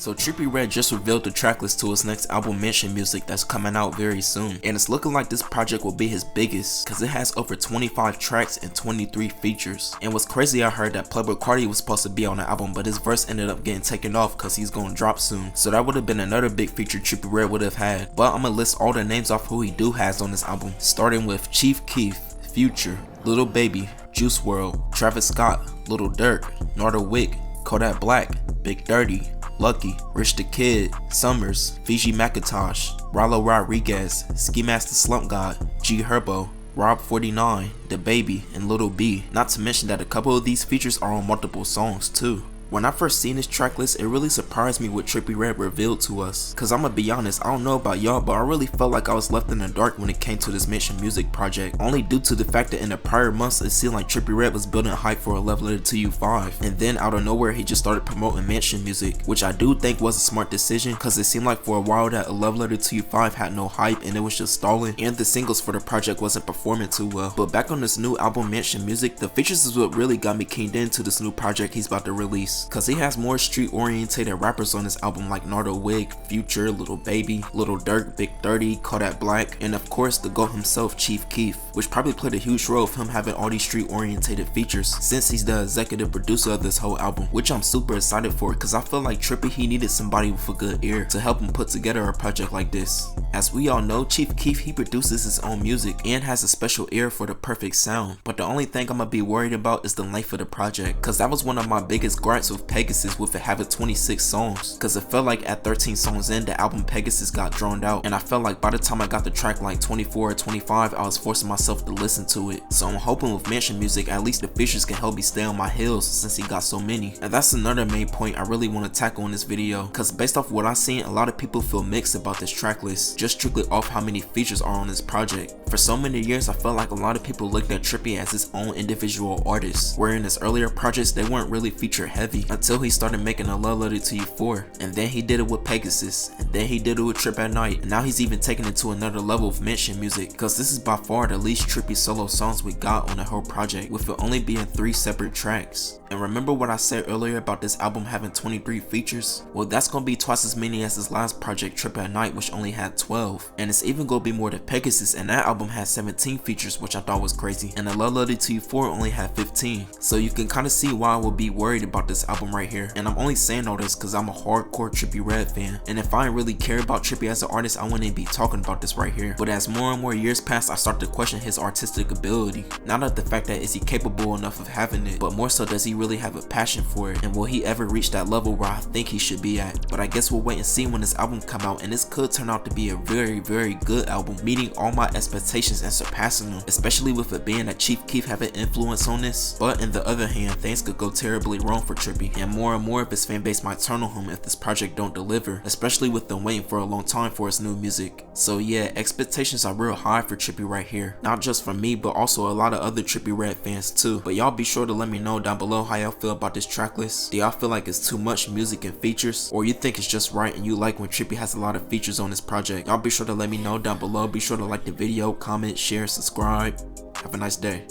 So Trippie Redd just revealed the tracklist to his next album Mansion Music that's coming out very soon. And it's looking like this project will be his biggest, cause it has over 25 tracks and 23 features. And what's crazy, I heard that Playboi Carti was supposed to be on the album, but his verse ended up getting taken off cause he's gonna drop soon. So that would have been another big feature Trippie Redd would have had. But I'm gonna list all the names off who he do has on this album, starting with Chief Keef, Future, Lil Baby, Juice WRLD, Travis Scott, Lil Durk, Nardo Wick, Kodak Black, Big Dirty, Lucky, Rich the Kid, Summers, Fiji Macintosh, Rallo Rodriguez, Ski Master Slump God, G Herbo, Rob 49, The Baby, and Lil B. Not to mention that a couple of these features are on multiple songs too. When I first seen this tracklist, it really surprised me what Trippie Redd revealed to us. Cause I'ma be honest, I don't know about y'all, but I really felt like I was left in the dark when it came to this Mansion Music project. Only due to the fact that in the prior months it seemed like Trippie Redd was building hype for a Love Letter to You 5. And then out of nowhere he just started promoting Mansion Music, which I do think was a smart decision, cause it seemed like for a while that a Love Letter to You 5 had no hype and it was just stalling, and the singles for the project wasn't performing too well. But back on this new album Mansion Music, the features is what really got me keyed into this new project he's about to release. Cause he has more street orientated rappers on this album like Nardo Wick, Future, Lil Baby, Lil Durk, Big Dirty, Kodak Black, and of course the GOAT himself, Chief Keef, which probably played a huge role of him having all these street orientated features since he's the executive producer of this whole album, which I'm super excited for cause I feel like Trippie, he needed somebody with a good ear to help him put together a project like this. As we all know, Chief Keef, he produces his own music and has a special ear for the perfect sound, but the only thing I'm gonna be worried about is the length of the project, cause that was one of my biggest gripes with Pegasus with it having 26 songs, cause it felt like at 13 songs in, the album Pegasus got drawn out, and I felt like by the time I got the track like 24 or 25, I was forcing myself to listen to it. So I'm hoping with Mansion Music, at least the features can help me stay on my heels since he got so many. And that's another main point I really want to tackle in this video, cause based off what I've seen, a lot of people feel mixed about this track list, just strictly off how many features are on this project. For so many years, I felt like a lot of people looked at Trippie as his own individual artist, where in his earlier projects they weren't really feature heavy until he started making a Love Letter to You 4, and then he did it with Pegasus, and then he did it with Trip at Night, and now he's even taking it to another level with Mansion Music, cause this is by far the least Trippie solo songs we got on the whole project, with it only being 3 separate tracks. And remember what I said earlier about this album having 23 features? Well, that's gonna be twice as many as his last project Trip at Night, which only had 12, and it's even gonna be more than Pegasus, and that album had 17 features, which I thought was crazy, and the Love Letter to You 4 only had 15. So you can kind of see why I would be worried about this album right here, and I'm only saying all this cause I'm a hardcore Trippie Redd fan, and if I didn't really care about Trippie as an artist, I wouldn't be talking about this right here. But as more and more years pass, I start to question his artistic ability. Not of the fact that is he capable enough of having it, but more so does he really have a passion for it, and will he ever reach that level where I think he should be at. But I guess we'll wait and see when this album come out, and this could turn out to be a very good album, meeting all my expectations and surpassing them, especially with it being that Chief Keef have an influence on this. But in the other hand, things could go terribly wrong for Trippie, and more of his fan base might turn on him if this project don't deliver, especially with them waiting for a long time for his new music. So yeah, expectations are real high for Trippie right here, not just from me but also a lot of other Trippie Redd fans too. But y'all be sure to let me know down below how y'all feel about this track list. Do y'all feel like it's too much music and features, or you think it's just right and you like when Trippie has a lot of features on his project? Y'all be sure to let me know down below. Be sure to like the video, comment, share, subscribe. Have a nice day.